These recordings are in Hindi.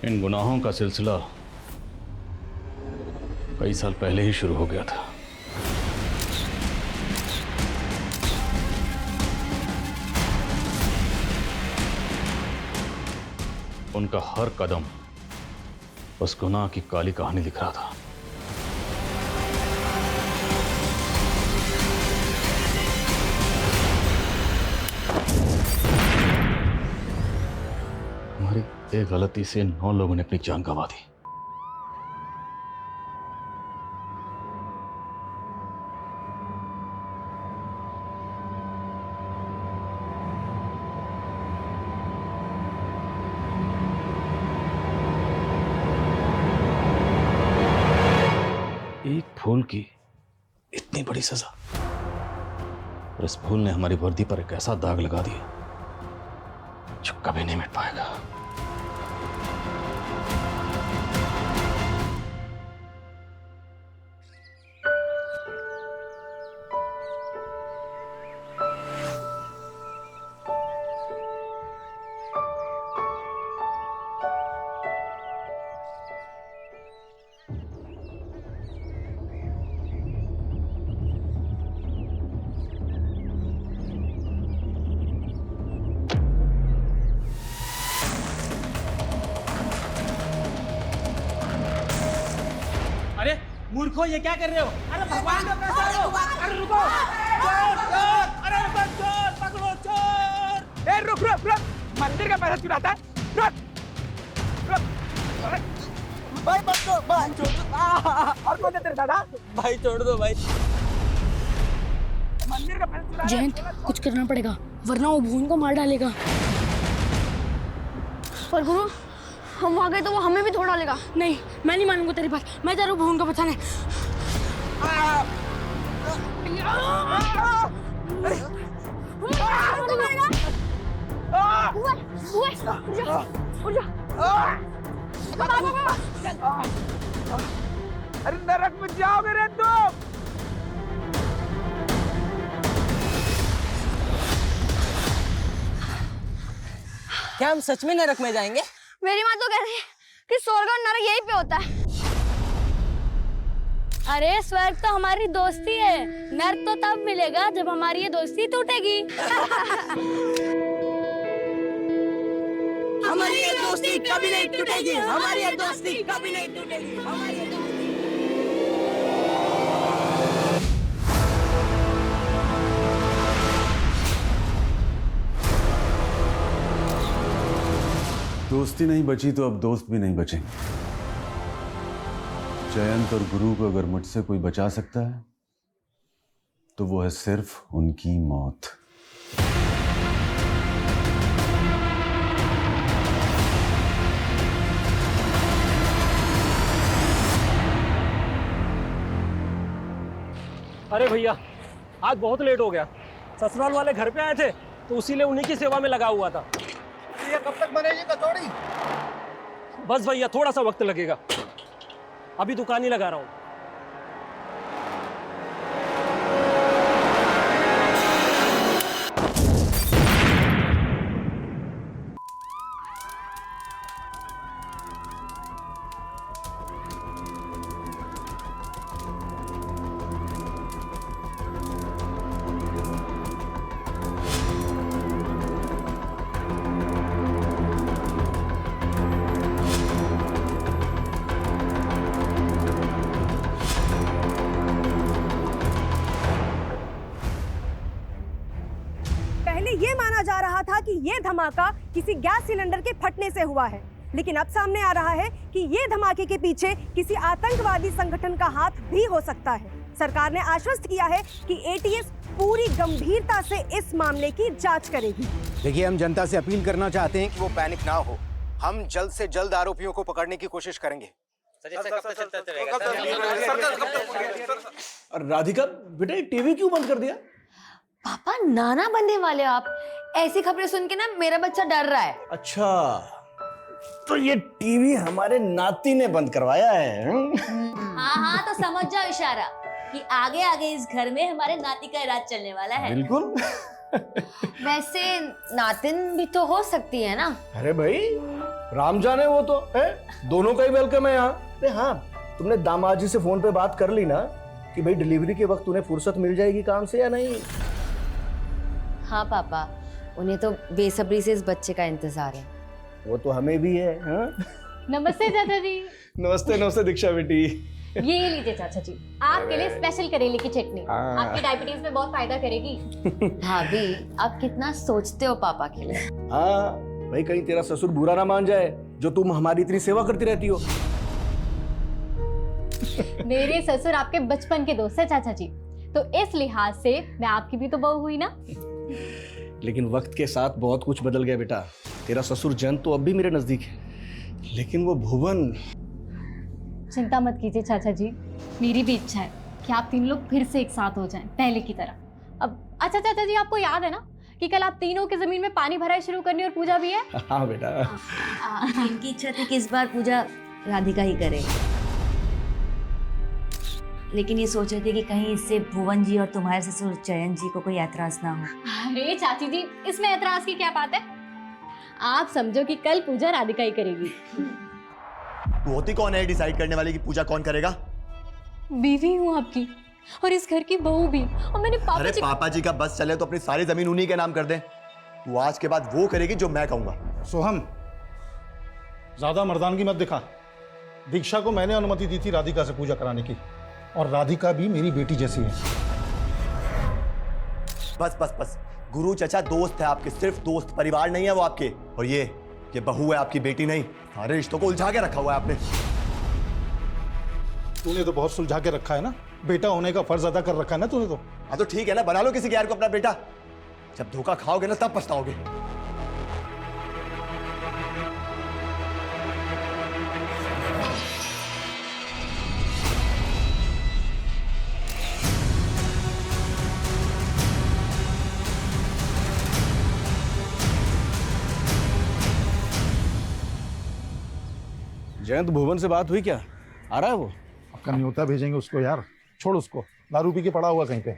इन गुनाहों का सिलसिला कई साल पहले ही शुरू हो गया था। उनका हर कदम उस गुनाह की काली कहानी लिख रहा था। हमारी एक गलती से 9 लोगों ने अपनी जान गंवा दी। एक फूल की इतनी बड़ी सजा, और इस फूल ने हमारी वर्दी पर एक ऐसा दाग लगा दिया जो कभी नहीं मिट पाएगा। अरे मूर्खो, ये क्या कर रहे हो? अरे भगवान का पैसा लो! अरे रुको! चोर! चोर! अरे रुको, चोर! पकड़ो चोर! ए रुक रुक रुक! मंदिर का पैसा चुराता है? रुक! रुक! अरे भाई मत दो! भाई छोड़ दो! और कौन है तेरे दादा? भाई छोड़ दो भाई! मंदिर का पैसा चुरा रहा है! जयंत, कुछ करना पड़ेगा वरना वो भुवन को मार डालेगा। पर गुरु, हम वहाँ गए तो वो हमें भी थोड़ा लेगा। नहीं, मैं नहीं मानूंगा तेरी बात। मैं जा रहा हूँ भुवन को बचाने। अरे नरक में जाओगे रे तुम! क्या हम सच में नरक में जाएंगे? मेरी माँ तो कह रही है कि स्वर्ग और नरक यहीं पे होता है। अरे स्वर्ग तो हमारी दोस्ती है, नर्क तो तब मिलेगा जब हमारी ये दोस्ती टूटेगी। हमारी ये दोस्ती कभी नहीं टूटेगी। हमारी ये दोस्ती कभी नहीं टूटेगी। हमारी ये दोस्ती। दोस्ती नहीं बची तो अब दोस्त भी नहीं बचेंगे। जयंत और गुरु को अगर मुझसे कोई बचा सकता है तो वो है सिर्फ उनकी मौत। अरे भैया, आज बहुत लेट हो गया। ससुराल वाले घर पे आए थे तो उसीलिए उन्हीं की सेवा में लगा हुआ था। ये कब तक बनेगी कचौड़ी? बस भैया, थोड़ा सा वक्त लगेगा। अभी दुकान ही लगा रहा हूँ। ये माना जा रहा था कि ये धमाका किसी गैस सिलेंडर के फटने से हुआ है, लेकिन अब सामने आ रहा है कि ये धमाके के पीछे किसी आतंकवादी संगठन का हाथ भी हो सकता है। सरकार ने आश्वस्त किया है कि एटीएस पूरी गंभीरता से इस मामले की जांच करेगी। देखिए, हम जनता से अपील करना चाहते हैं कि वो पैनिक ना हो। हम जल्द से जल्द आरोपियों को पकड़ने की कोशिश करेंगे। राधिका बेटा, टीवी क्यों बंद कर दिया? पापा, नाना बनने वाले आप। ऐसी खबरें सुन के ना मेरा बच्चा डर रहा है। अच्छा, तो ये टीवी हमारे नाती ने बंद करवाया है। हाँ हाँ, तो समझ जाओ इशारा कि आगे आगे इस घर में हमारे नाती का राज चलने वाला है। बिल्कुल। वैसे नातिन भी तो हो सकती है ना? अरे भाई, राम जाने वो तो है, दोनों का ही वेलकम है यहाँ। अरे हाँ, तुमने दामाद जी से फोन पे बात कर ली ना कि भाई डिलीवरी के वक्त उन्हें फुर्सत मिल जाएगी काम से या नहीं? हाँ पापा, उन्हें तो बेसब्री से इस बच्चे का इंतजार है। वो तो हमें भी है। हाँ? नमस्ते चाचा जी। नमस्ते नमस्ते दीक्षा बेटी। ये लीजिए चाचा जी, आपके लिए स्पेशल करेले की चटनी, आपकी डायबिटीज में बहुत फायदा करेगी। भाभी, आप कितना सोचते हो पापा के लिए। हाँ भाई, कहीं तेरा ससुर बुरा ना मान जाए जो तुम हमारी इतनी सेवा करती रहती हो। मेरे ससुर आपके बचपन के दोस्त है चाचा जी, तो इस लिहाज से मैं आपकी भी तो बहू हुई ना। लेकिन वक्त के साथ बहुत कुछ बदल गया बेटा। तेरा ससुर जन तो अब भी मेरे नजदीक है, लेकिन वो भुवन। चिंता मत कीजिए चाचा जी, मेरी भी इच्छा है कि आप तीन लोग फिर से एक साथ हो जाएं, पहले की तरह। अब अच्छा चाचा जी, आपको याद है ना कि कल आप तीनों की जमीन में पानी भराई शुरू करनी और पूजा भी है। हाँ बेटा। इनकी इच्छा थी कि इस बार पूजा राधिका ही करे, लेकिन ये सोच रहे थे कि कहीं इससे भुवन जी और तुम्हारे ससुर चयन जी को कोई ऐतराज ना हो। अरे चाची जी, इसमें ऐतराज की क्या बात है? आप समझो कि कल पूजा राधिका ही करेगी। तू होती कौन है डिसाइड करने वाली कि पूजा कौन करेगा? बीवी हूँ आपकी और इस घर की बहू भी, और मैंने अरे पापा जी का बस चले तो अपनी सारी जमीन उन्हीं के नाम कर दे। तू आज के बाद वो करेगी जो मैं कहूंगा। सोहम, ज्यादा मर्दानगी मत दिखा। दीक्षा को मैंने अनुमति दी थी राधिका से पूजा कराने की, और राधिका भी मेरी बेटी जैसी है। बस बस बस, गुरु चचा दोस्त है आपके, सिर्फ दोस्त, परिवार नहीं है वो आपके। और ये बहू है, आपकी बेटी नहीं। सारे रिश्तों को उलझा के रखा हुआ है आपने। तूने तो बहुत सुलझा के रखा है ना, बेटा होने का फर्ज अदा कर रखा है ना तूने तो। हाँ तो ठीक है ना, बना लो किसी गैर को अपना बेटा। जब धोखा खाओगे ना तब पछताओगे। जयंत, भुवन से बात हुई क्या? आ रहा है वो? आपका न्योता भेजेंगे उसको यार, छोड़ उसको, दारू पी के पड़ा हुआ कहीं पे।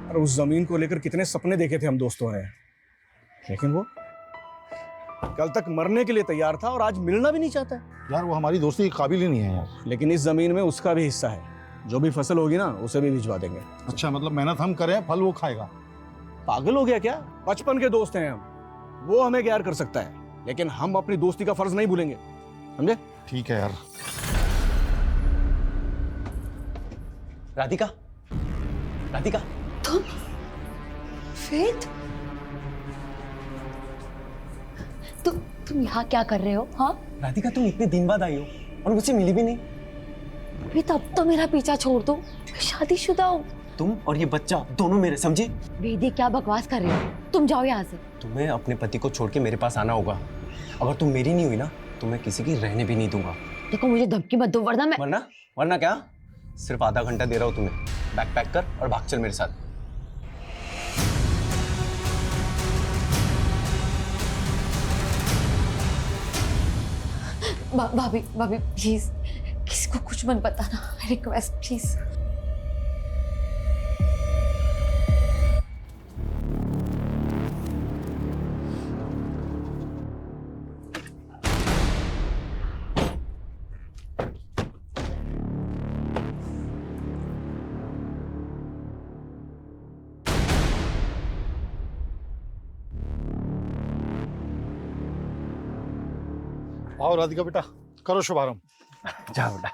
और उस जमीन को लेकर कितने सपने देखे थे हम दोस्तों ने, लेकिन वो कल तक मरने के लिए तैयार था और आज मिलना भी नहीं चाहता है। यार वो हमारी दोस्ती के काबिल ही नहीं है यार। लेकिन इस जमीन में उसका भी हिस्सा है, जो भी फसल होगी ना उसे भी भिजवा देंगे। अच्छा, मतलब मेहनत हम करें, फल वो खाएगा? पागल हो गया क्या? बचपन के दोस्त हैं हम, वो हमें गैर कर सकता है, लेकिन हम अपनी दोस्ती का फर्ज नहीं भूलेंगे, समझे? ठीक है यार। राधिका, राधिका, तुम फेथ, तुम यहाँ क्या कर रहे हो? हाँ राधिका, तुम इतने दिन बाद आई हो और मुझसे मिली भी नहीं। अभी तब तो मेरा पीछा छोड़ दो, मैं शादीशुदा हूँ। तुम और ये बच्चा दोनों मेरे, समझी? वेदी, क्या बकवास कर रहे हो? तुम जाओ यहाँ से। तुम्हें अपने पति को छोड़ के मेरे पास आना होगा। अगर तुम मेरी नहीं हुई ना तो मैं किसी की रहने भी नहीं दूंगा। देखो, मुझे धमकी मत दो, वरना मैं। वरना क्या? सिर्फ आधा घंटा दे रहा हूँ तुम्हें, बैग पैक कर और भाग चल मेरे साथ। भाभी प्लीज, किसी को कुछ मत बताना, रिक्वेस्ट प्लीज। आओ राधिका बेटा, करो शुभारंभ। जा बेटा।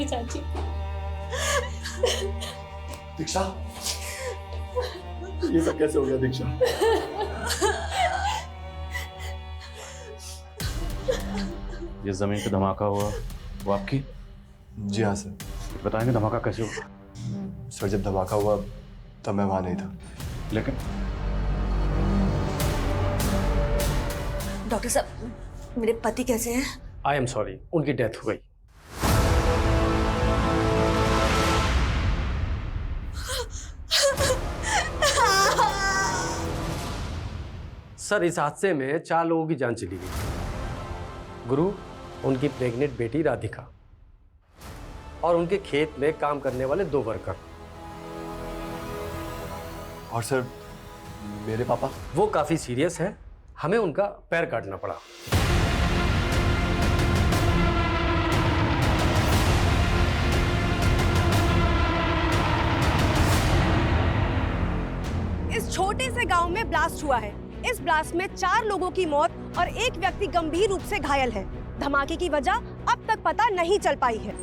चाची। दीक्षा, ये सब कैसे हो गया दीक्षा? ये जमीन पे धमाका हुआ वो आपकी? जी हाँ सर। बताएंगे धमाका कैसे हुआ? सर जब धमाका हुआ तब मैं वहां नहीं था। लेकिन डॉक्टर साहब, मेरे पति कैसे हैं? आई एम सॉरी, उनकी डेथ हो गई। सर इस हादसे में 4 लोगों की जान चली गई। गुरु, उनकी प्रेग्नेंट बेटी राधिका और उनके खेत में काम करने वाले 2 वर्कर। और सर मेरे पापा? वो काफी सीरियस है, हमें उनका पैर काटना पड़ा। इस छोटे से गांव में ब्लास्ट हुआ है। इस ब्लास्ट में 4 लोगों की मौत और 1 व्यक्ति गंभीर रूप से घायल है। धमाके की वजह अब तक पता नहीं चल पाई है।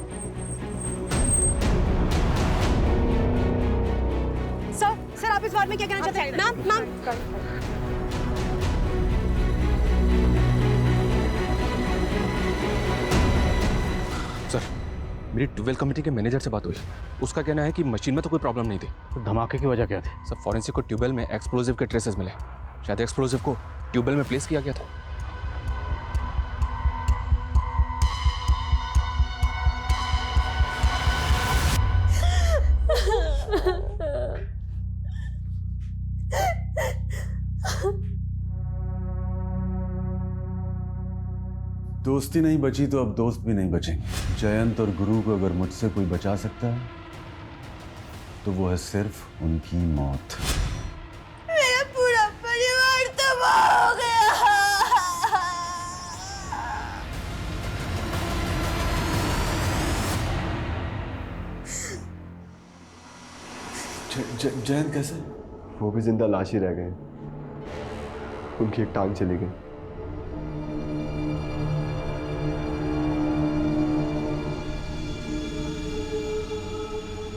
सर आप इस बारे में क्या कहना चाहते हैं? मैम सर, मेरी 12 कमेटी के मैनेजर से बात हुई। उसका कहना है कि मशीन में तो कोई प्रॉब्लम नहीं थी। तो धमाके की वजह क्या थी? सर, फॉरेंसिक को ट्यूबवेल में एक्सप्लोजिव के ट्रेसेस मिले। शायद एक्सप्लोजिव को ट्यूबवेल में प्लेस किया गया था। दोस्ती नहीं बची तो अब दोस्त भी नहीं बचेंगे। जयंत और गुरु को अगर मुझसे कोई बचा सकता है तो वो है सिर्फ उनकी मौत। मेरा पूरा परिवार तबाह हो गया। जयंत कैसे? वो भी जिंदा लाश ही रह गए। उनकी एक टांग चली गई।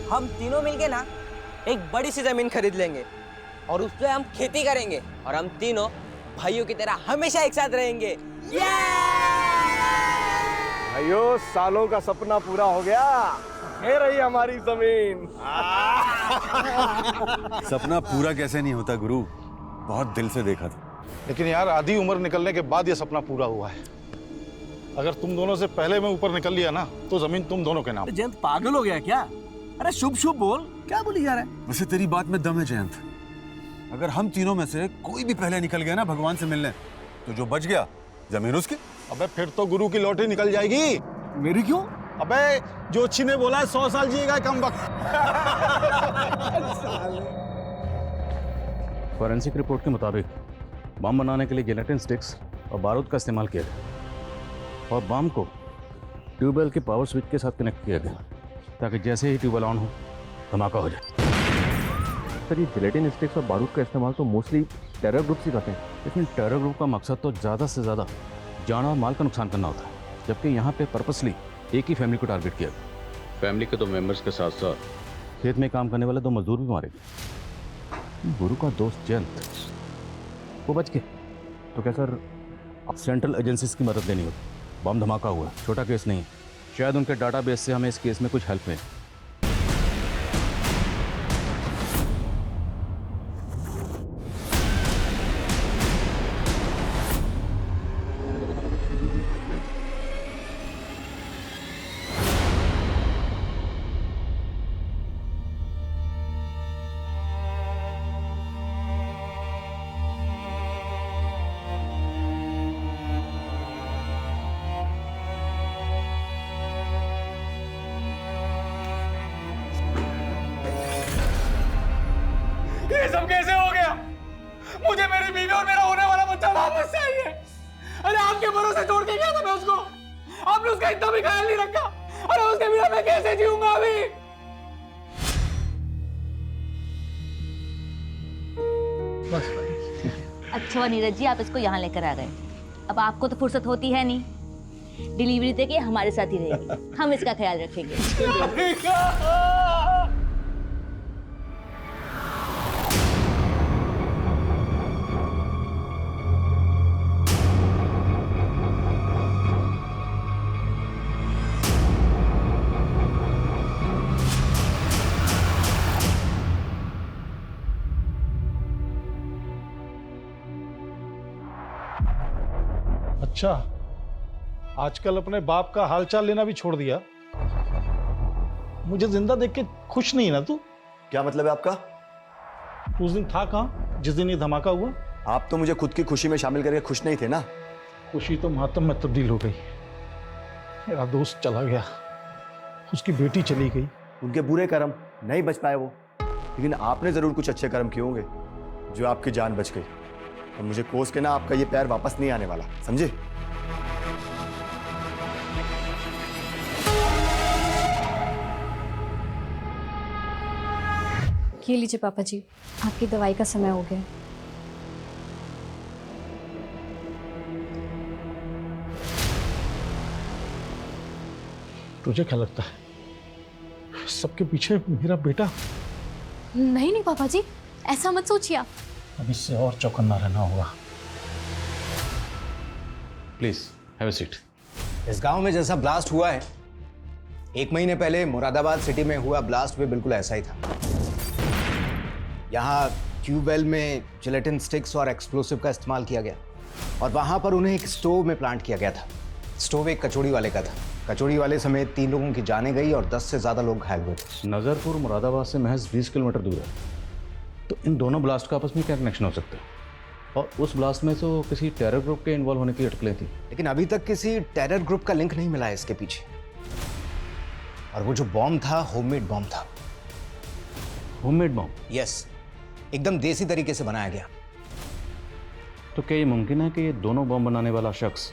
हम तीनों मिलके ना एक बड़ी सी जमीन खरीद लेंगे और उस पे हम खेती करेंगे और हम तीनों भाइयों की तरह हमेशा एक साथ रहेंगे। भाइयों, सालों का सपना पूरा हो गया। ये रही हमारी जमीन। सपना पूरा कैसे नहीं होता गुरु, बहुत दिल से देखा था। लेकिन यार आधी उम्र निकलने के बाद ये सपना पूरा हुआ है। अगर तुम दोनों से पहले मैं ऊपर निकल लिया ना तो जमीन तुम दोनों के नाम। जयंत पागल हो गया क्या? अरे शुभ शुभ बोल, क्या बोली जा रहा है? वैसे तेरी बात में दम है जयंत। अगर हम तीनों में से कोई भी पहले निकल गया ना भगवान से मिलने, तो जो बच गया जमीन उसकी। अबे फिर तो गुरु की लॉटरी निकल जाएगी। मेरी क्यों? अबे जोशी ने बोला है 100 साल जिएगा कम वक्त। फॉरेंसिक रिपोर्ट के मुताबिक बम बनाने के लिए जिलेटिन स्टिक्स और बारूद का इस्तेमाल किया गया और बम को ट्यूबवेल के पावर स्विच के साथ कनेक्ट किया गया ताकि जैसे ही ट्यूबवेल ऑन हो धमाका हो जाए। सर, ये जिलेटिन स्टिक्स और बारूद का इस्तेमाल तो मोस्टली टेरर ग्रुप ही करते हैं। लेकिन टेरर ग्रुप का मकसद तो ज़्यादा से ज़्यादा जान और माल का नुकसान करना होता है, जबकि यहाँ पे पर्पसली एक ही फैमिली को टारगेट किया गया। फैमिली के 2 मेंबर्स के साथ साथ खेत में काम करने वाले 2 मजदूर भी मारे गए। गुरु का दोस्त जयंत वो बच गए। तो क्या सर अब सेंट्रल एजेंसीज की मदद लेनी होगी? बम धमाका हुआ, छोटा केस नहीं है। शायद उनके डाटाबेस से हमें इस केस में कुछ हेल्प मिले। ये सब कैसे हो गया? मुझे मेरी बीवी और मेरा होने वाला बच्चा वापस चाहिए। अरे आपके भरोसे छोड़ के गया था मैं उसको, आपने उसका इतना भी ख्याल नहीं रखा। अरे उसके बिना मैं कैसे जीऊंगा अभी? अच्छा हुआ नीरज जी आप इसको यहाँ लेकर आ गए। अब आपको तो फुर्सत होती है नहीं, डिलीवरी तक ये हमारे साथ ही रहेगी, हम इसका ख्याल रखेंगे। अच्छा, आजकल अपने बाप का हालचाल लेना भी छोड़ दिया। मुझे जिंदा देख के खुश नहीं ना तू? क्या मतलब है आपका? उस दिन था कहाँ जिस दिन ये धमाका हुआ? आप तो मुझे खुद की खुशी में शामिल करके खुश नहीं थे ना। खुशी तो मातम में तब्दील हो गई। मेरा दोस्त चला गया, उसकी बेटी चली गई। उनके बुरे कर्म, नहीं बच पाए वो, लेकिन आपने जरूर कुछ अच्छे कर्म किए होंगे जो आपकी जान बच गई। और मुझे कोस के ना आपका ये प्यार वापस नहीं आने वाला, समझे? ये लीजिए पापा जी, आपकी दवाई का समय हो गया। तुझे क्या लगता है सबके पीछे मेरा बेटा? नहीं नहीं पापा जी, ऐसा मत सोचिए आप। अब इससे और चौकन्ना रहना होगा। Please have a seat. इस गांव में जैसा ब्लास्ट हुआ है, 1 महीने पहले मुरादाबाद सिटी में हुआ ब्लास्ट भी बिल्कुल ऐसा ही था। यहाँ ट्यूबवेल में जिलेटिन स्टिक्स और एक्सप्लोसिव का इस्तेमाल किया गया और वहाँ पर उन्हें एक स्टोव में प्लांट किया गया था। स्टोव एक कचौड़ी वाले का था। कचौड़ी वाले समेत 3 लोगों की जानें गई और 10 से ज़्यादा लोग घायल हुए थे। नज़रपुर मुरादाबाद से महज 20 किलोमीटर दूर है, तो इन दोनों ब्लास्ट का आपस में क्या कनेक्शन हो सकता है? और उस ब्लास्ट में तो किसी टेरर ग्रुप के इन्वॉल्व होने की अटकलें थी। लेकिन अभी तक किसी टेरर ग्रुप का लिंक नहीं मिला है इसके पीछे। और वो जो बॉम्ब था, होममेड बॉम्ब था। Homemade bomb? यस, एकदम देसी तरीके से बनाया गया। तो क्या ये मुमकिन है कि ये दोनों बॉम्ब बनाने वाला शख्स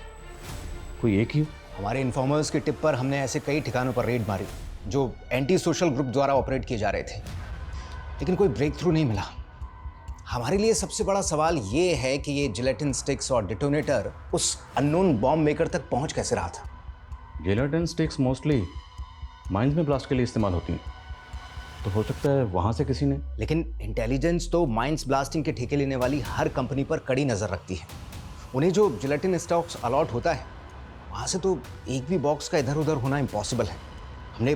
कोई एक ही हो? हमारे इन्फॉर्मर्स की टिप पर हमने ऐसे कई ठिकानों पर रेड मारी जो एंटी सोशल ग्रुप द्वारा ऑपरेट किए जा रहे थे, लेकिन कोई ब्रेक थ्रू नहीं मिला। हमारे लिए सबसे बड़ा सवाल ये है कि ये जिलेटिन स्टिक्स और डिटोनेटर उस अननोन बॉम्ब मेकर तक पहुंच कैसे रहा था। जिलेटिन स्टिक्स मोस्टली माइंस में ब्लास्ट के लिए इस्तेमाल होती हैं, तो हो सकता है वहाँ से किसी ने। लेकिन इंटेलिजेंस तो माइंस ब्लास्टिंग के ठेके लेने वाली हर कंपनी पर कड़ी नज़र रखती है। उन्हें जो जिलेटिन स्टॉक्स अलॉट होता है, वहाँ से तो एक भी बॉक्स का इधर उधर होना इम्पॉसिबल है। हमने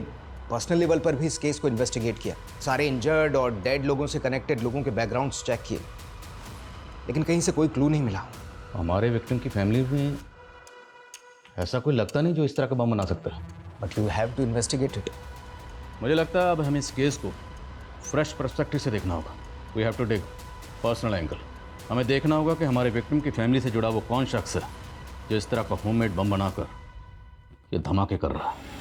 पर्सनल लेवल पर भी इस केस को इन्वेस्टिगेट किया, सारे इंजर्ड और डेड लोगों से कनेक्टेड लोगों के बैकग्राउंड्स चेक किए, लेकिन कहीं से कोई क्लू नहीं मिला। हमारे विक्टिम की फैमिली में ऐसा कोई लगता नहीं जो इस तरह का बम बना सकता है। But you have to investigate it. मुझे लगता है अब हमें इस केस को फ्रेश पर्सपेक्टिव से देखना होगा। We have to take personal angle. हमें देखना होगा कि हमारे विक्टिम की फैमिली से जुड़ा वो कौन शख्स है जो इस तरह का होममेड बम बनाकर ये धमाके कर रहा है।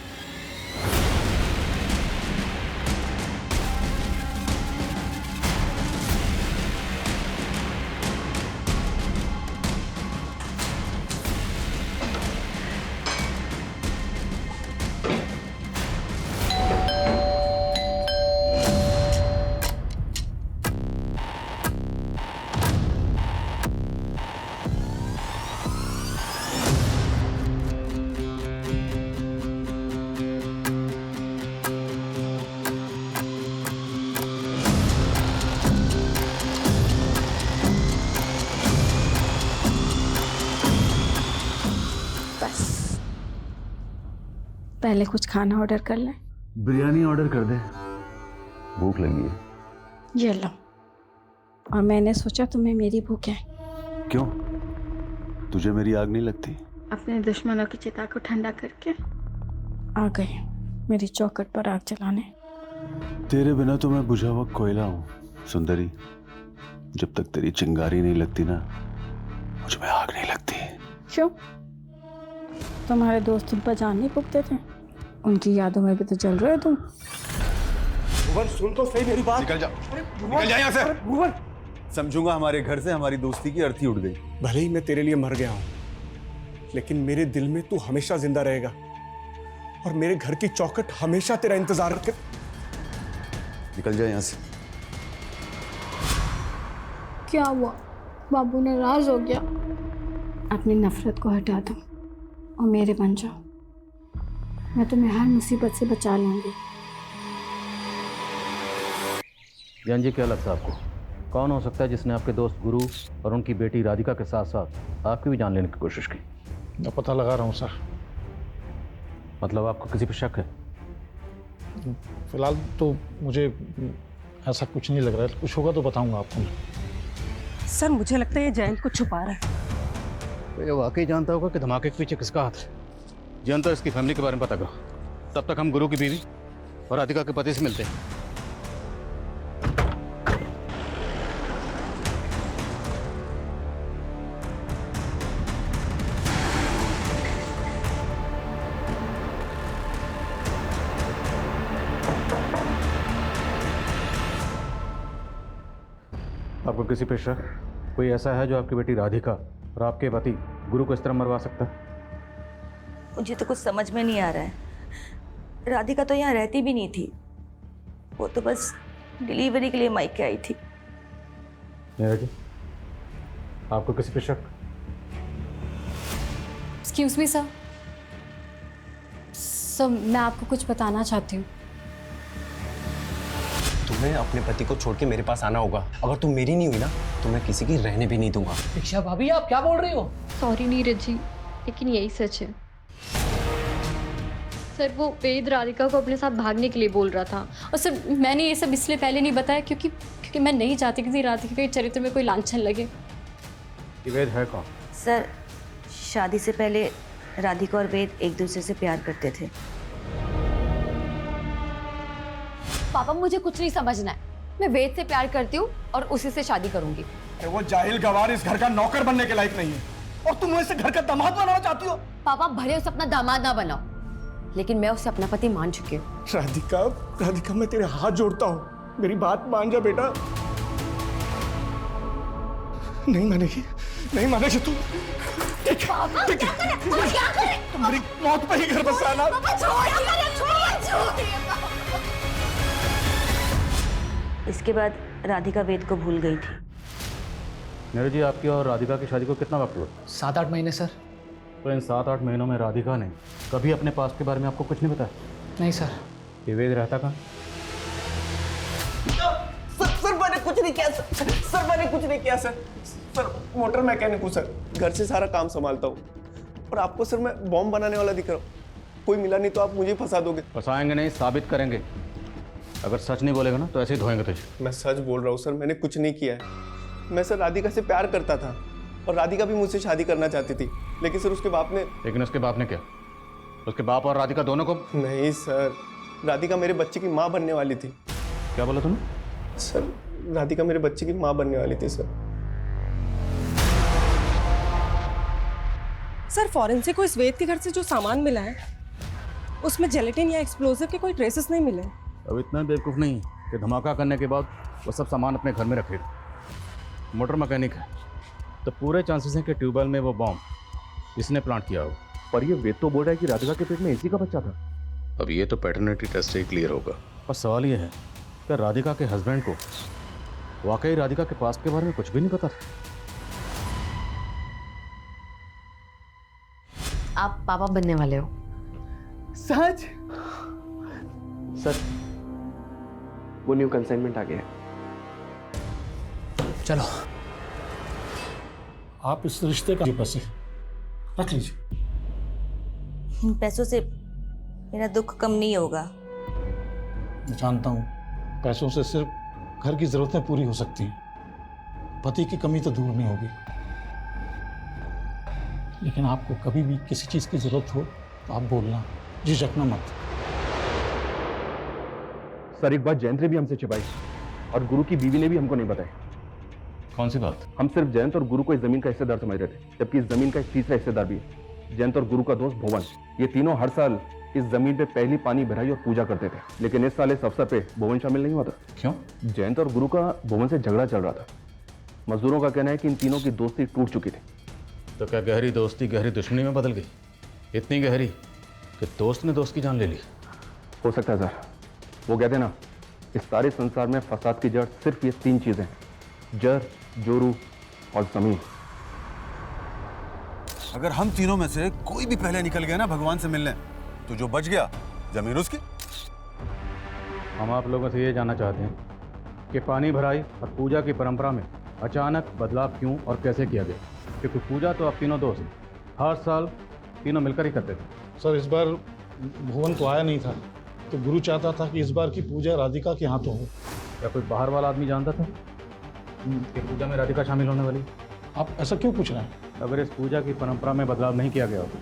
पहले कुछ खाना ऑर्डर कर लें। बिरयानी ऑर्डर कर दे, भूख लगी है। ये लो। और मैंने सोचा तुम्हें मेरी भूख है। क्यों, तुझे मेरी आग नहीं लगती? अपने दुश्मनों की चिता को ठंडा करके आ गए मेरी चौखट पर आग जलाने। तेरे बिना तो मैं बुझा हुआ कोयला हूँ सुंदरी। जब तक तेरी चिंगारी नहीं लगती ना, मुझ में आग नहीं लगती। क्यों, तुम्हारे दोस्त तुम पर जान नहीं पुकते थे? उनकी यादों में भी तो चल रहे हो तुम। भुवन सुन तो सही मेरी बात। निकल जा, निकल जा यहाँ से। भुवन, समझूंगा हमारे घर से हमारी दोस्ती की अर्थी उड़ गई। भले ही मैं तेरे लिए मर गया हूं, लेकिन मेरे दिल में तू हमेशा जिंदा रहेगा और मेरे घर की चौखट हमेशा तेरा इंतजार कर। निकल जा यहाँ से। क्या हुआ, बाबू नाराज हो गया? अपनी नफरत को हटा दो और मेरे बन जाओ। मैं तुम्हें हर मुसीबत से बचा लूंगी। ज्ञान जी, क्या लगता है आपको कौन हो सकता है जिसने आपके दोस्त गुरु और उनकी बेटी राधिका के साथ साथ आपकी भी जान लेने की कोशिश की? मैं पता लगा रहा हूँ सर। मतलब आपको किसी पर शक है? फिलहाल तो मुझे ऐसा कुछ नहीं लग रहा है, कुछ होगा तो बताऊंगा आपको। सर मुझे लगता है ये जयंत को छुपा रहा है। तो ये वाकई जानता होगा कि धमाके के पीछे किसका हाथ है। जयंत तो इसकी फैमिली के बारे में पता करो, तब तक हम गुरु की बीवी और राधिका के पति से मिलते हैं। आपको किसी पे शक कोई ऐसा है जो आपकी बेटी राधिका और आपके पति गुरु को इस तरह मरवा सकता है? मुझे तो कुछ समझ में नहीं आ रहा है। राधिका तो यहाँ रहती भी नहीं थी, वो तो बस डिलीवरी के लिए मायके आई थी। नीरज जी, आपको किसी पे शक? Excuse me sir. सर मैं आपको कुछ बताना चाहती हूँ। तुम्हें अपने पति को छोड़ के मेरे पास आना होगा। अगर तुम मेरी नहीं हुई ना तो मैं किसी की रहने भी नहीं दूंगा। दीक्षा भाभी आप क्या बोल रही हो? सॉरी नीरज जी, लेकिन यही सच है। सर वो वेद राधिका को अपने साथ भागने के लिए बोल रहा था, और सर मैंने ये सब इसलिए पहले नहीं बताया क्योंकि मैं नहीं चाहती कि राधिका के चरित्र में कोई लांछन लगे। वेद है कौन? सर शादी से पहले राधिका और वेद एक दूसरे से प्यार करते थे। पापा मुझे कुछ नहीं समझना है। मैं वेद से प्यार करती हूँ और उसी से शादी करूंगी। वो जाहिल गवार इस घर का नौकर बनने के लायक नहीं है, और तुम उसे घर का दामाद बनाना चाहती हो। पापा भले उसे अपना दामाद ना बनाओ, लेकिन मैं उसे अपना पति मान चुकी हूँ। राधिका, राधिका मैं तेरे हाथ जोड़ता हूँ, मेरी बात मान जा बेटा। नहीं मानेगी, नहीं मानेगी तू। तुम्हारी मौत पे ही घर बसाना। इसके बाद राधिका वेद को भूल गई थी। नीरज जी, आपकी और राधिका की शादी को कितना वक्त हुआ? 7-8 महीने सर। तो इन 7-8 महीनों में राधिका ने कभी अपने पास्ट के बारे में आपको कुछ नहीं बताया? नहीं सर। ये वेद रहता कहाँ? सर मैंने कुछ नहीं किया सर मैंने कुछ नहीं किया सर मोटर मैकेनिक हूँ सर, घर से सारा काम संभालता हूँ। और आपको सर मैं बॉम्ब बनाने वाला दिख रहा हूँ। कोई मिला नहीं तो आप मुझे फंसा दोगे। फंसाएंगे नहीं, साबित करेंगे। अगर सच नहीं बोलेगा ना तो ऐसे ही धोएंगे तुझे। मैं सच बोल रहा हूँ सर, मैंने कुछ नहीं किया है। मैं सर राधिका से प्यार करता था और राधिका भी मुझसे शादी करना चाहती थी, लेकिन सर उसके बाप ने। लेकिन उसके बाप ने क्या? उसके बाप और राधिका दोनों को? नहीं सर, राधिका मेरे बच्चे की माँ बनने वाली थी। क्या बोला तूने? सर राधिका मेरे बच्चे की माँ बनने वाली थी सर। सर फॉरेंसिक को इस वेद के घर से जो सामान मिला है उसमें जेलेटिन या एक्सप्लोजिव के कोई ट्रेसेस नहीं मिले। अब इतना बेवकूफ़ नहीं कि धमाका करने के बाद वो सब सामान अपने घर में रखेगा। मोटर मैकेनिक है तो पूरे चांसेस हैं कि ट्यूबवेल में वो बॉम्ब इसने प्लांट किया हो। पर ये वेद तो बोल रहा है कि राधिका के पेट में इसी का बच्चा था। अब ये तो पैटर्निटी टेस्ट से ही क्लियर होगा। और सवाल ये है कि राधिका के हस्बैंड को वाकई राधिका के पास्ट के बारे में कुछ भी नहीं पता था। आप पापा बनने वाले हो? सच? सर वो न्यू कंसाइनमेंट आ गया है। चलो आप इस रिश्ते का पैसे रख लीजिए। इन पैसों से मेरा दुख कम नहीं होगा। मैं जानता हूँ पैसों से सिर्फ घर की जरूरतें पूरी हो सकती हैं, पति की कमी तो दूर नहीं होगी। लेकिन आपको कभी भी किसी चीज की जरूरत हो तो आप बोलना, झिझकना मत। सर एक बात जयंत ने भी हमसे छिपाई और गुरु की बीवी ने भी हमको नहीं बताई। कौन सी बात? हम सिर्फ जयंत और गुरु को इस जमीन का हिस्सेदार समझ रहे थे, जबकि इस जमीन का एक तीसरा हिस्सेदार भी है। जयंत और गुरु का दोस्त भुवन, ये तीनों हर साल इस जमीन पे पहली पानी भराई और पूजा करते थे। लेकिन इस साल इस अवसर पे भुवन शामिल नहीं हुआ था। क्यों? जयंत और गुरु का भुवन से झगड़ा चल रहा था। मजदूरों का कहना है कि इन तीनों की दोस्ती टूट चुकी थी। तो क्या गहरी दोस्ती गहरी दुश्मनी में बदल गई? इतनी गहरी कि दोस्त ने दोस्त की जान ले ली? हो सकता है सर। वो कहते ना, इस सारे संसार में फसाद की जड़ सिर्फ ये 3 चीजें, जर, जोरू और जमीन। अगर हम तीनों में से कोई भी पहले निकल गया ना भगवान से मिलने, तो जो बच गया जमीन उसकी। हम आप लोगों से ये जानना चाहते हैं कि पानी भराई और पूजा की परंपरा में अचानक बदलाव क्यों और कैसे किया गया? क्योंकि पूजा तो आप तीनों दोस्त हर साल तीनों मिलकर ही करते थे। सर इस बार भुवन तो आया नहीं था, तो गुरु चाहता था कि इस बार की पूजा राधिका के हाथों हो। क्या कोई बाहर वाला आदमी जानता था कि पूजा में राधिका शामिल होने वाली? आप ऐसा क्यों पूछ रहे हैं? अगर इस पूजा की परंपरा में बदलाव नहीं किया गया होता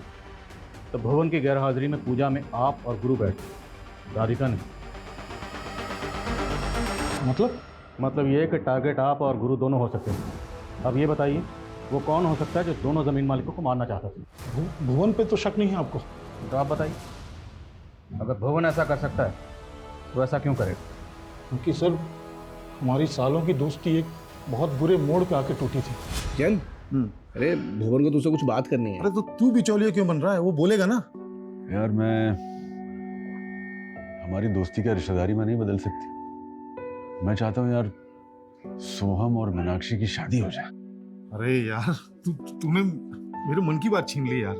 तो भुवन की गैरहाजिरी में पूजा में आप और गुरु बैठे, राधिका नहीं। मतलब ये कि टारगेट आप और गुरु दोनों हो सकते हैं। अब ये बताइए वो कौन हो सकता है जो दोनों जमीन मालिकों को मारना चाहता था? भुवन पे तो शक नहीं है आपको? तो आप बताइए, अगर भुवन ऐसा कर सकता है तो ऐसा क्यों करेगा? क्योंकि सर हमारी सालों की दोस्ती एक बहुत बुरे मोड़ पे आके टूटी थी। जैन, अरे भुवन को तुझसे कुछ बात करनी है। अरे तो तू बिचौलिया क्यों बन रहा है? वो बोलेगा ना। यार हमारी दोस्ती का रिश्तेदारी में नहीं बदल सकती। मैं चाहता हूँ यार सोहम और मीनाक्षी की शादी हो जाए। अरे यार तूने मेरे मन की बात छीन ली यार।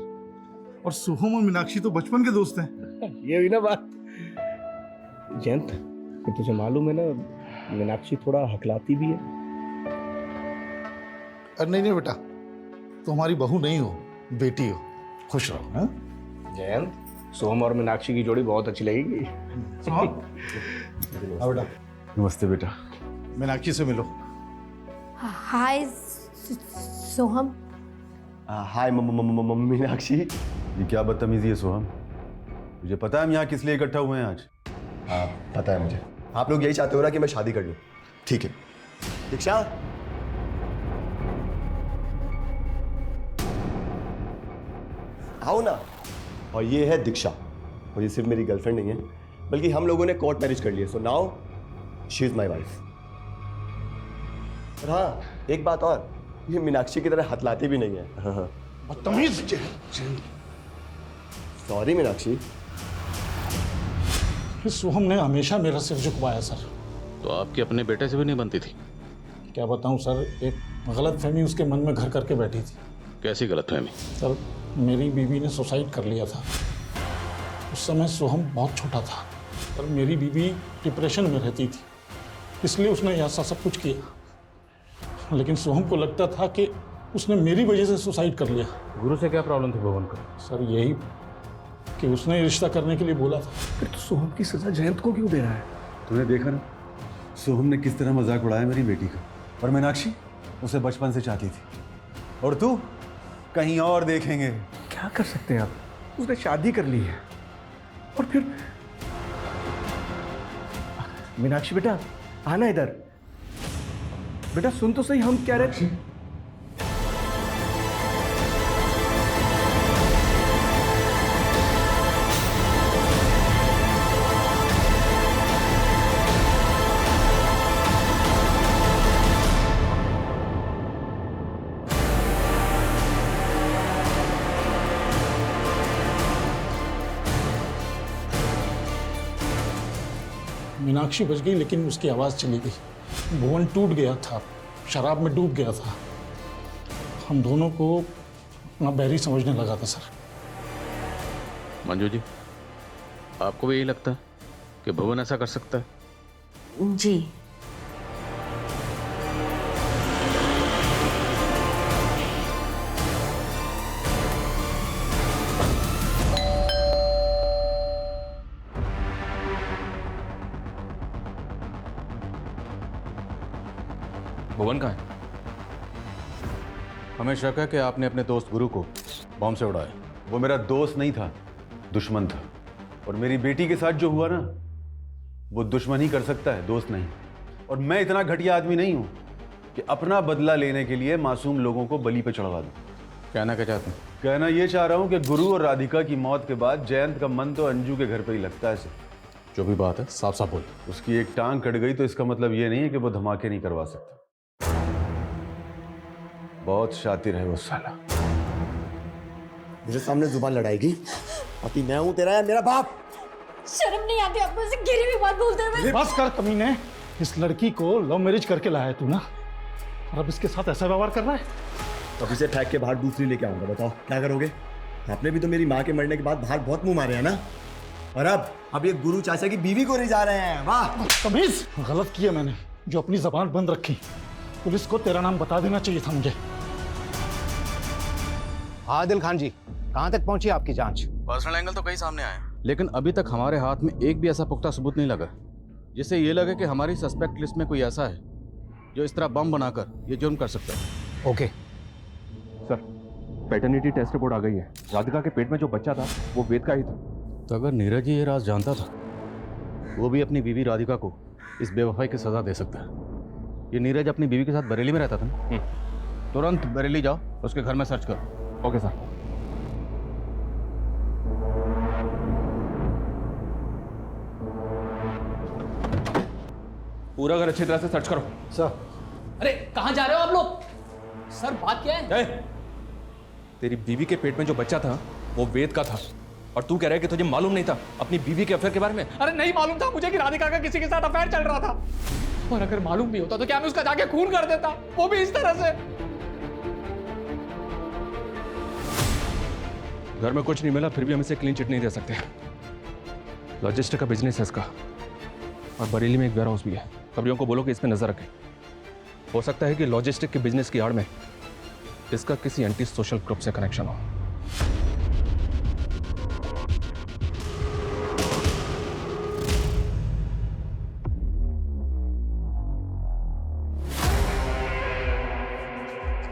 और सोहम और मीनाक्षी तो बचपन के दोस्त हैं। ये हुई ना बात। जयंत, तुझे मालूम है ना मीनाक्षी थोड़ा हकलाती भी है। अरे नहीं बेटा, तो हमारी बहू नहीं हो, बेटी हो। खुश रहो। हाँ जयंत, सोहम और मीनाक्षी की जोड़ी बहुत अच्छी लगेगी। बेटा नमस्ते बेटा। मीनाक्षी से मिलो। हाय सोहम। हाय मीनाक्षी। ये क्या बदतमीजी है सोहम? मुझे पता है हम यहाँ किस लिए इकट्ठा हुए हैं आज। हाँ पता है मुझे। आप लोग यही चाहते हो ना कि मैं शादी कर लूं। ठीक है दीक्षा, आओ ना। और ये है दीक्षा, और ये सिर्फ मेरी गर्लफ्रेंड नहीं है बल्कि हम लोगों ने कोर्ट मैरिज कर लिया। So now she is my wife. और हाँ एक बात और, ये मीनाक्षी की तरह हथलाती भी नहीं है। बदतमीज। सॉरी मीनाक्षी। सोहम ने हमेशा मेरा सिर झुकवाया सर। तो आपकी अपने बेटे से भी नहीं बनती थी? क्या बताऊं सर, एक गलतफहमी उसके मन में घर करके बैठी थी। कैसी गलतफहमी? सर मेरी बीवी ने सुसाइड कर लिया था। उस समय सोहम बहुत छोटा था और मेरी बीवी डिप्रेशन में रहती थी, इसलिए उसने ऐसा सब कुछ किया। लेकिन सोहम को लगता था कि उसने मेरी वजह से सुसाइड कर लिया। गुरु से क्या प्रॉब्लम थी भुवन को? सर यही कि उसने रिश्ता करने के लिए बोला था। फिर तो सोहम की सजा जयंत को क्यों दे रहा है? तूने देखा ना सोहम ने किस तरह मजाक उड़ाया मेरी बेटी का। और मीनाक्षी उसे बचपन से चाहती थी, और तू कहीं और देखेंगे। क्या कर सकते हैं आप? उसने शादी कर ली है। और फिर मीनाक्षी बेटा आना इधर। बेटा सुन तो सही, हम क्या रहे। मीनाक्षी बच गई लेकिन उसकी आवाज़ चली गई। भुवन टूट गया था, शराब में डूब गया था। हम दोनों को अपना बैरी समझने लगा था सर। मंजू जी, आपको भी यही लगता है कि भुवन ऐसा कर सकता है? जी। भुवन कहाँ है? हमें शक है कि आपने अपने दोस्त गुरु को बॉम्ब से उड़ाया। वो मेरा दोस्त नहीं था, दुश्मन था। और मेरी बेटी के साथ जो हुआ ना, वो दुश्मन ही कर सकता है, दोस्त नहीं। और मैं इतना घटिया आदमी नहीं हूं कि अपना बदला लेने के लिए मासूम लोगों को बलि पे चढ़वा दूं। कहना क्या चाहते हैं? कहना ये चाह रहा हूं कि गुरु और राधिका की मौत के बाद जयंत का मन तो अंजू के घर पे ही लगता है। जो भी बात है साफ साफ बोल। उसकी एक टांग कट गई तो इसका मतलब ये नहीं है कि वो धमाके नहीं करवा सकता। बहुत शातिर है वो साला। मेरे सामने जुबान लड़ाएगी? पति मैं हूं तेरा या मेरा बाप? शर्म नहीं आती आपको ऐसे गिरी हुई बात बोलते हुए? बस कर कमीने। इस लड़की को लव मैरिज करके लाया तू ना, और अब इसके साथ ऐसा व्यवहार कर रहा है। अब इसे फेंक के बाहर दूसरी लेके आऊंगा। बताओ क्या करोगे? आपने भी तो मेरी माँ के मरने के बाद बाहर बहुत मुंह मारे हैं ना। और अब ये गुरु चाचा की बीवी को ले जा रहे हैं। वाह तमीज! गलत किया मैंने जो अपनी जबान बंद रखी। पुलिस को तेरा नाम बता देना चाहिए था मुझे। आदिल खान जी, कहाँ तक पहुंची आपकी जांच? पर्सनल एंगल तो कई सामने आए, लेकिन अभी तक हमारे हाथ में एक भी ऐसा पुख्ता सबूत नहीं लगा जिससे ये लगे कि हमारी सस्पेक्ट लिस्ट में कोई ऐसा है जो इस तरह बम बनाकर ये जुर्म कर सकता है। Okay sir, paternity test report आ गई है। राधिका के पेट में जो बच्चा था वो वेद का ही था। तो अगर नीरज ये राज जानता था, वो भी अपनी बीवी राधिका को इस बेवफाई की सजा दे सकता है। ये नीरज अपनी बीवी के साथ बरेली में रहता था ना? तुरंत बरेली जाओ, उसके घर में सर्च करो। Okay sir. पूरा घर अच्छी तरह से सर्च करो। सर। अरे कहाँ जा रहे हो आप लोग? सर बात क्या है? तेरी बीवी के पेट में जो बच्चा था वो वेद का था, और तू कह रहा है कि तुझे मालूम नहीं था अपनी बीवी के अफेयर के बारे में? अरे नहीं मालूम था मुझे कि राधिका का किसी के साथ अफेयर चल रहा था। और अगर मालूम भी होता तो क्या मैं उसका जाके खून कर देता, वो भी इस तरह से? घर में कुछ नहीं मिला फिर भी हम इसे क्लीन चिट नहीं दे सकते। लॉजिस्टिक का बिजनेस है इसका, और बरेली में एक वेयर हाउस भी है। खबरियों को बोलो कि इस पे नजर रखें। हो सकता है कि लॉजिस्टिक के बिजनेस की आड़ में इसका किसी एंटी सोशल ग्रुप से कनेक्शन हो।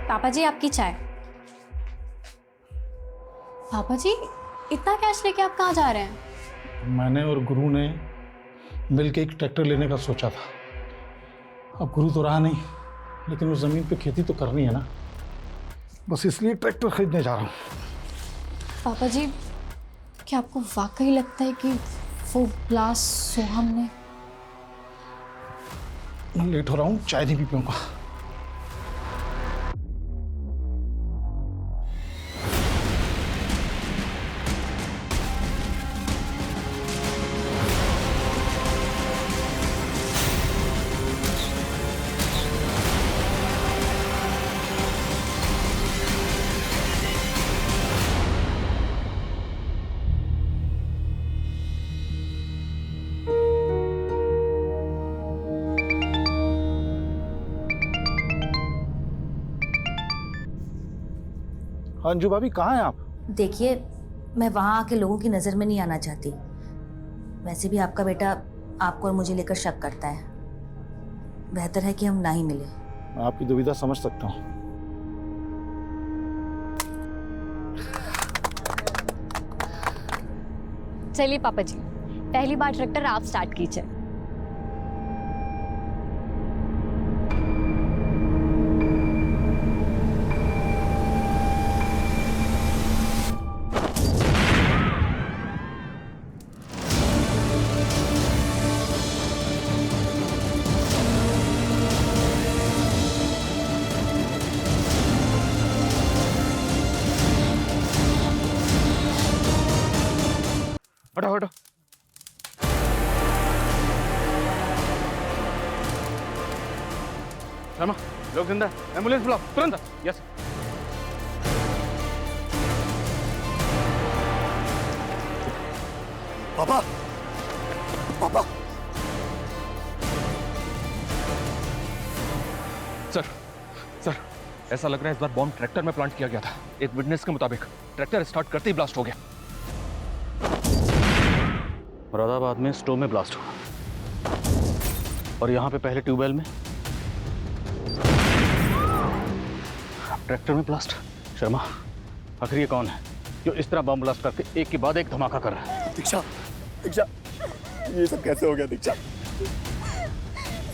पापा जी आपकी चाय। पापा जी इतना कैश लेके आप कहाँ जा रहे हैं? मैंने और गुरु ने मिलके एक ट्रैक्टर लेने का सोचा था। अब गुरु तो रहा नहीं, लेकिन उस जमीन पे खेती तो करनी है ना, बस इसलिए ट्रैक्टर खरीदने जा रहा हूँ। पापा जी क्या आपको वाकई लगता है कि वो ब्लास्ट सोहम ने? मैं लेट हो रहा हूँ, चाय नहीं पी पाऊंगा। अंजू भाभी कहाँ हैं आप? देखिए, मैं वहाँ आके लोगों की नज़र में नहीं आना चाहती। वैसे भी आपका बेटा आपको और मुझे लेकर शक करता है। बेहतर है कि हम ना ही मिले। मैं आपकी दुविधा समझ सकता हूँ। चलिए पापा जी, पहली बार ट्रैक्टर आप स्टार्ट कीजिए। हटो हटो। शर्मा, लोग जिंदा, एम्बुलेंस बुलाओ तुरंत। यस। पापा, पापा। सर, ऐसा लग रहा है इस बार बॉम्ब ट्रैक्टर में प्लांट किया गया था। एक विटनेस के मुताबिक ट्रैक्टर स्टार्ट करते ही ब्लास्ट हो गया। मुरादाबाद में स्टोव में ब्लास्ट हुआ, और यहाँ पे पहले ट्यूबवेल में, ट्रैक्टर में ब्लास्ट। शर्मा, आखिर ये कौन है जो इस तरह बम ब्लास्ट करके एक के बाद एक धमाका कर रहा है? दीक्षा, दीक्षा, ये सब कैसे हो गया दीक्षा?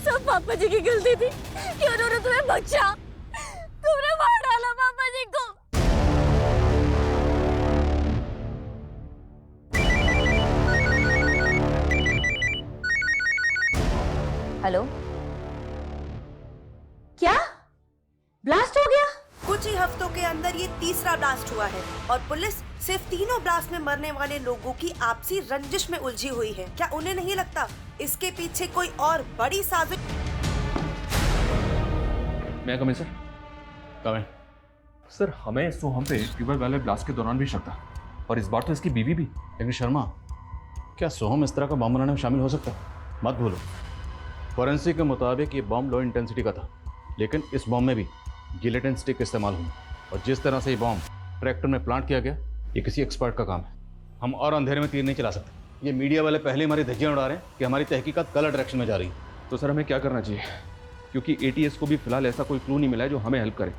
सब पापा जी की गलती थी कि उन्होंने तुम्हें बचा। तुमने मार डाला पापा जी को। हेलो, क्या ब्लास्ट हो गया? कुछ ही हफ्तों के अंदर ये तीसरा ब्लास्ट हुआ है और पुलिस सिर्फ तीनों ब्लास्ट में मरने वाले लोगों की आपसी रंजिश में उलझी हुई है। क्या उन्हें नहीं लगता इसके पीछे कोई और बड़ी साजिश? मैं कम इन सर? कम इन। सर हमें सोहम पे ट्यूबवेल वाले ब्लास्ट के दौरान भी शक था, और इस बार तो इसकी बीवी भी। लेकिन शर्मा, क्या सोहम इस तरह का बॉम्ब बनाने में शामिल हो सकता है? मत भूलो, फॉरेंसिक के मुताबिक ये बॉम्ब लो इंटेंसिटी का था, लेकिन इस बॉम्ब में भी गिलेटिन स्टिक इस्तेमाल हुई, और जिस तरह से ये बॉम्ब ट्रैक्टर में प्लांट किया गया, ये किसी एक्सपर्ट का काम है। हम और अंधेरे में तीर नहीं चला सकते। ये मीडिया वाले पहले हमारी धज्जियां उड़ा रहे हैं कि हमारी तहकीकात गलत डायरेक्शन में जा रही है। तो सर हमें क्या करना चाहिए, क्योंकि एटीएस को भी फिलहाल ऐसा कोई क्लू नहीं मिला है जो हमें हेल्प करे।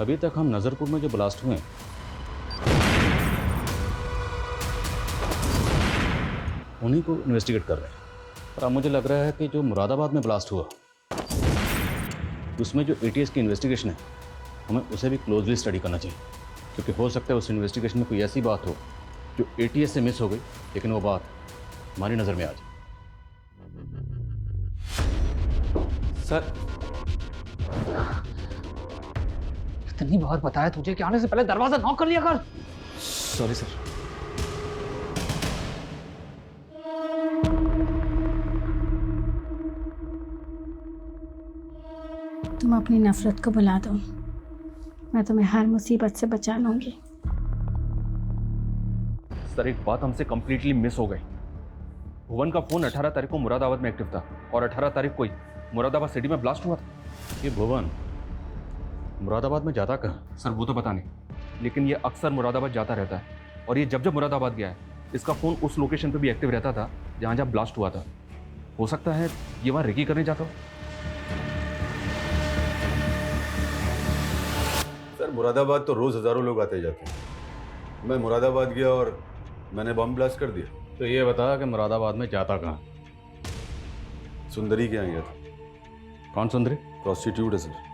अभी तक हम नज़रपुर में जो ब्लास्ट हुए हैं उन्हीं को इन्वेस्टिगेट कर रहे हैं, और अब मुझे लग रहा है कि जो मुरादाबाद में ब्लास्ट हुआ उसमें जो एटीएस की इन्वेस्टिगेशन है, हमें उसे भी क्लोजली स्टडी करना चाहिए, क्योंकि हो सकता है उस इन्वेस्टिगेशन में कोई ऐसी बात हो जो एटीएस से मिस हो गई, लेकिन वो बात हमारी नज़र में आ जाए। सर इतनी बार बताया तुझे कि आने से पहले दरवाजा नॉक कर लिया कर। Sorry sir. तुम अपनी नफरत को बुला दो, मैं तुम्हें हर मुसीबत से बचा लूंगी। सर एक बात हमसे कंप्लीटली मिस हो गई। भुवन का फोन 18 तारीख को मुरादाबाद में एक्टिव था, और 18 तारीख को ही मुरादाबाद सिटी में ब्लास्ट हुआ था। ये भुवन मुरादाबाद में जाता कहाँ? सर वो तो पता नहीं, लेकिन ये अक्सर मुरादाबाद जाता रहता है, और ये जब जब मुरादाबाद गया है इसका फ़ोन उस लोकेशन पे भी एक्टिव रहता था जहाँ जहाँ ब्लास्ट हुआ था। हो सकता है ये वहाँ रेकी करने जाता हो। सर मुरादाबाद तो रोज़ हज़ारों लोग आते जाते हैं। मैं मुरादाबाद गया और मैंने बम ब्लास्ट कर दिया। तो ये बता कि मुरादाबाद में जाता कहाँ? सुंदरी के यहाँ गया था। कौन सुंदरी? प्रोस्टिट्यूट है सर।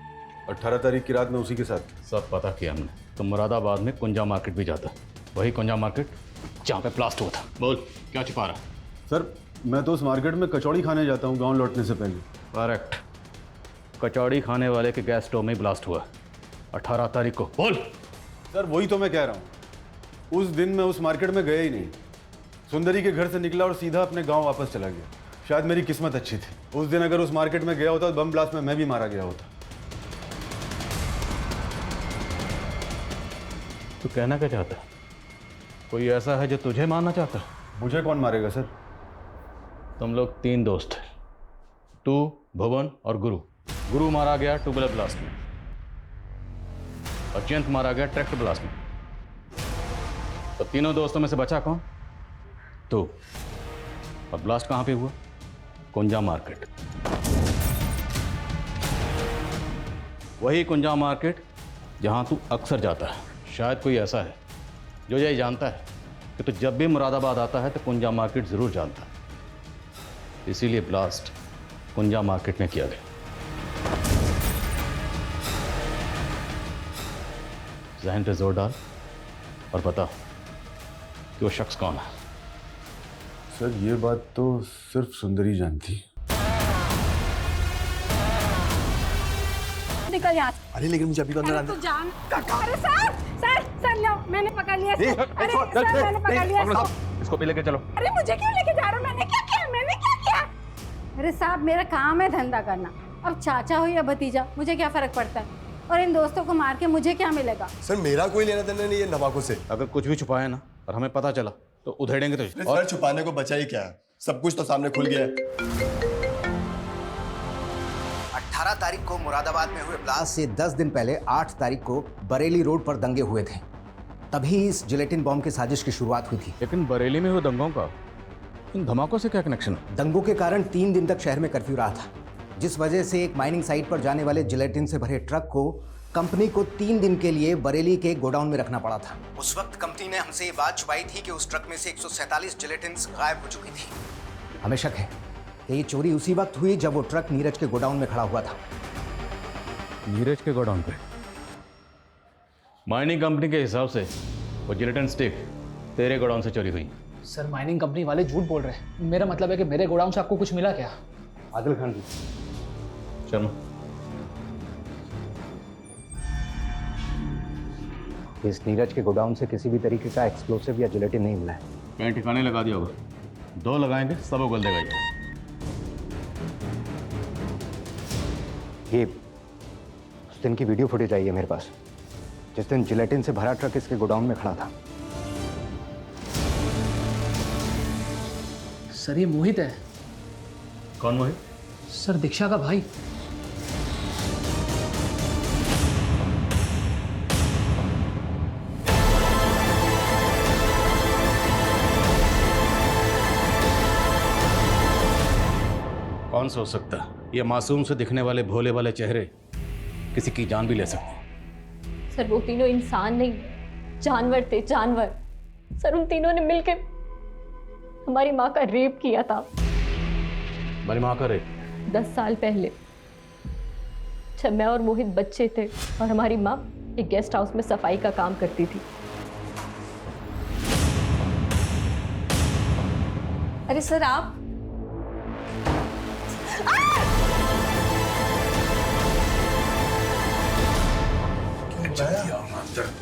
18 तारीख की रात में उसी के साथ। सब पता किया हमने। तो मुरादाबाद में कुंजा मार्केट भी जाता, वही कुंजा मार्केट जहाँ पे ब्लास्ट हुआ था। बोल क्या छिपा रहा? सर मैं तो उस मार्केट में कचौड़ी खाने जाता हूँ गांव लौटने से पहले। करेक्ट, कचौड़ी खाने वाले के गैस स्टोव में ब्लास्ट हुआ 18 तारीख को। बोल। सर वही तो मैं कह रहा हूँ, उस दिन मैं उस मार्केट में गया ही नहीं। सुंदरी के घर से निकला और सीधा अपने गांव वापस चला गया। शायद मेरी किस्मत अच्छी थी। उस दिन अगर उस मार्केट में गया होता तो बम ब्लास्ट में मैं भी मारा गया होता। तू कहना क्या चाहता है? कोई ऐसा है जो तुझे मारना चाहता है? मुझे कौन मारेगा सर? तुम लोग 3 दोस्त हैं, तू, भुवन और गुरु। गुरु मारा गया ट्यूबवेल ब्लास्ट में, और जयंत मारा गया ट्रैक्टर ब्लास्ट में। तो तीनों दोस्तों में से बचा कौन? तू। और ब्लास्ट कहाँ पे हुआ? कुंजा मार्केट। वही कुंजा मार्केट जहाँ तू अक्सर जाता है। शायद कोई ऐसा है जो ये जानता है कि तू जब भी मुरादाबाद आता है तो कुंजा मार्केट ज़रूर जानता है, इसीलिए ब्लास्ट कुंजा मार्केट में किया गया। ज़हन पे जोर डाल और बता कि वो शख्स कौन है। सर ये बात तो सिर्फ सुंदरी जानती। निकल यहाँ। अरे लेकिन मुझे अभी तो अंदर अरे तू जान। अरे सर सर सर लो, मैंने पकड़ लिया। अरे सर मैंने पकड़ लिया। इसको भी लेके चलो। अरे मुझे क्यों लेके जा रहे हो? मैंने क्या किया? मैंने क्या किया? अरे साहब मेरा काम है धंधा करना, अब चाचा हो या भतीजा मुझे क्या फर्क पड़ता है, और इन दोस्तों को मार के मुझे क्या मिलेगा? सर मेरा कोई लेना देना नहीं है नवाकों से। अगर कुछ भी छुपाया ना और हमें पता चला तो उधेड़ेंगे तुझे। और छुपाने को बचा ही क्या है, सब कुछ तो सामने खुल गया है। 18 तारीख को मुरादाबाद में हुए ब्लास्ट से 10 दिन पहले 8 तारीख को बरेली रोड पर दंगे हुए थे। तभी इस जिलेटिन बॉम्ब की साजिश की शुरुआत हुई थी। लेकिन बरेली में हुए दंगों का इन धमाकों से क्या कनेक्शन है? दंगों के कारण 3 दिन तक शहर में कर्फ्यू रहा था, जिस वजह से एक माइनिंग साइट पर जाने वाले जिलेटिन से भरे ट्रक को कंपनी को 3 दिन के लिए बरेली के गोडाउन में रखना पड़ा था। उस वक्त कंपनी ने हमसे ये बात छुपाई थी कि उस ट्रक में से 147 जिलेटिन्स गायब हो चुकी थी। हमें शक है कि ये चोरी उसी वक्त हुई जब वो ट्रक नीरज के गोडाउन में खड़ा हुआ था। नीरज के गोडाउन पे? माइनिंग कंपनी के हिसाब से वो जिलेटिन स्टिक तेरे गोडाउन से चोरी हुई। सर माइनिंग कंपनी वाले झूठ बोल रहे हैं। मेरा मतलब है कि मेरे गोडाउन से आपको कुछ मिला क्या? आदिल खान जी। शर्मा इस नीरज के गोडाउन से किसी भी तरीके का एक्सप्लोसिव या जिलेटिन नहीं मिला है। कहीं ठिकाने लगा दिया होगा, 2 लगाएंगे सब उगल देगा। ये उस दिन की वीडियो फुटेज आई है मेरे पास, जिस दिन जिलेटिन से भरा ट्रक इसके गोडाउन में खड़ा था। सर ये मोहित है। कौन मोहित? सर दीक्षा का भाई। कौन सोच सकता ये मासूम से दिखने वाले भोले वाले चेहरे किसी की जान भी ले सकते हैं। सर वो तीनों इंसान नहीं, जानवर थे, जानवर। सर उन तीनों ने मिलकर हमारी माँ का रेप किया था। हमारी माँ का रेप? 10 साल पहले, जब मैं और मोहित बच्चे थे और हमारी माँ एक गेस्ट हाउस में सफाई का काम करती थी। अरे सर आप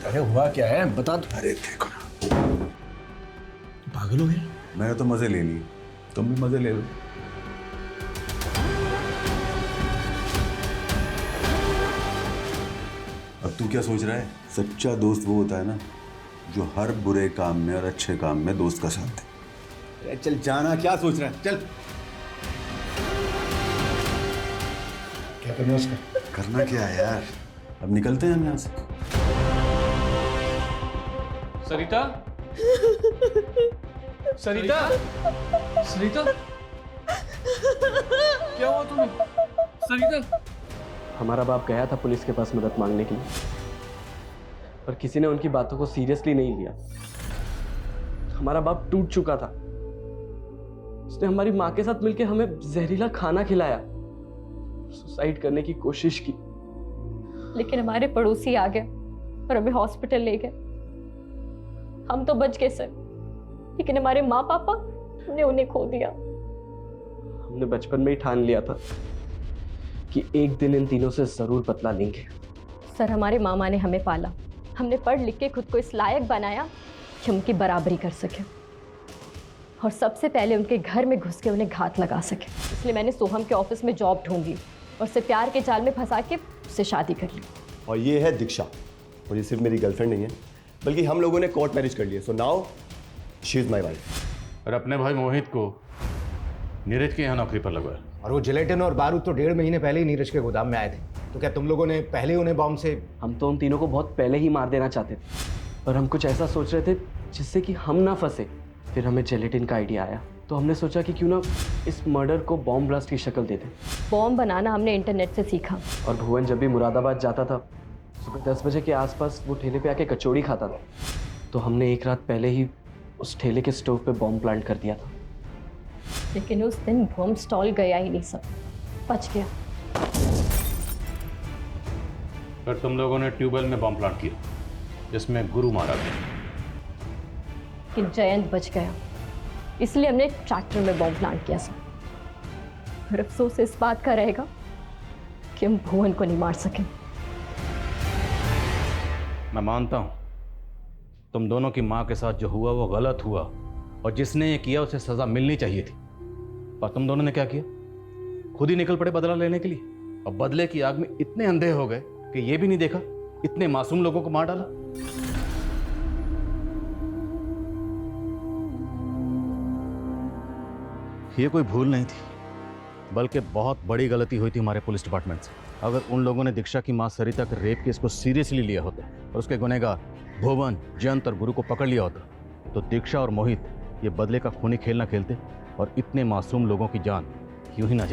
अरे हुआ क्या है बता दो। अरे देखो ना, पागल हो गए? मैंने तो मजे ले लिए, तुम भी मजे ले लो। अब तू क्या सोच रहा है? सच्चा दोस्त वो होता है ना जो हर बुरे काम में और अच्छे काम में दोस्त का साथ दे। अरे चल जाना, क्या सोच रहा है? चल। क्या करना है उसका? करना क्या है यार, अब निकलते हैं हम यहाँ से। सरिता, सरिता, सरिता, क्या हुआ तुम्हें? सरिता, हमारा बाप गया था पुलिस के पास मदद मांगने के लिए, पर किसी ने उनकी बातों को सीरियसली नहीं लिया। हमारा बाप टूट चुका था। उसने हमारी माँ के साथ मिलकर हमें जहरीला खाना खिलाया, सुसाइड करने की कोशिश की। लेकिन हमारे पड़ोसी आ गए और हमें हॉस्पिटल ले गए। हम तो बच गए सर, लेकिन हमारे माँ पापा ने उन्हें खो दिया। हमने बचपन में ही ठान लिया था कि एक दिन इन तीनों से जरूर बदला लेंगे। सर हमारे मामा ने हमें पाला, हमने पढ़ लिख के खुद को इस लायक बनाया कि हम उनकी बराबरी कर सके और सबसे पहले उनके घर में घुस के उन्हें घात लगा सके। इसलिए मैंने सोहम के ऑफिस में जॉब ढूंढ ली और उसे प्यार के जाल में फंसा के उससे शादी कर ली। और ये है दीक्षा, और ये सिर्फ मेरी गर्लफ्रेंड नहीं है बल्कि हम लोगों ने कोर्ट मैरिज कर लिया। So now she is my wife. और अपने भाई मोहित को नीरज के यहाँ नौकरी पर लगवाया। और वो जिलेटिन और बारूद तो 1.5 महीने पहले ही नीरज के गोदाम में आए थे। तो क्या तुम लोगों ने पहले ही उन्हें बॉम्ब से? हम तो उन तीनों को बहुत पहले ही मार देना चाहते थे, पर हम कुछ ऐसा सोच रहे थे जिससे कि हम ना फंसे। फिर हमें जिलेटिन का आइडिया आया, तो हमने सोचा कि क्यों ना इस मर्डर को बॉम्ब ब्लास्ट की शक्ल दे दें। बॉम्ब बनाना हमने इंटरनेट से सीखा। और भुवन जब भी मुरादाबाद जाता था, सुबह 10 बजे के आसपास वो ठेले पे आके कचौड़ी खाता था। तो हमने एक रात पहले ही उस ठेले के स्टोव पे बॉम्ब प्लांट कर दिया था। लेकिन उस दिन बॉम्ब स्टॉल गया ही नहीं, सब बच गया। फिर तुम लोगों ने ट्यूबवेल में बॉम्ब प्लांट किया जिसमें गुरु मारा गया। कि जयंत बच गया, इसलिए हमने ट्रैक्टर में बॉम्ब प्लांट किया सब। और अफसोस इस बात का रहेगा कि हम भुवन को नहीं मार सके। मैं मानता हूं तुम दोनों की मां के साथ जो हुआ वो गलत हुआ और जिसने ये किया उसे सजा मिलनी चाहिए थी। पर तुम दोनों ने क्या किया? खुद ही निकल पड़े बदला लेने के लिए, और बदले की आग में इतने अंधे हो गए कि ये भी नहीं देखा इतने मासूम लोगों को मार डाला। ये कोई भूल नहीं थी, बल्कि बहुत बड़ी गलती हुई थी हमारे पुलिस डिपार्टमेंट से। अगर उन लोगों ने दीक्षा की मां सरिता के रेप केस को सीरियसली लिया होता और उसके गुनहगार भुवन, जयंत और गुरु को पकड़ लिया होता, तो दीक्षा और मोहित ये बदले का खूनी खेल ना खेलते और इतने मासूम लोगों की जान यूं ही ना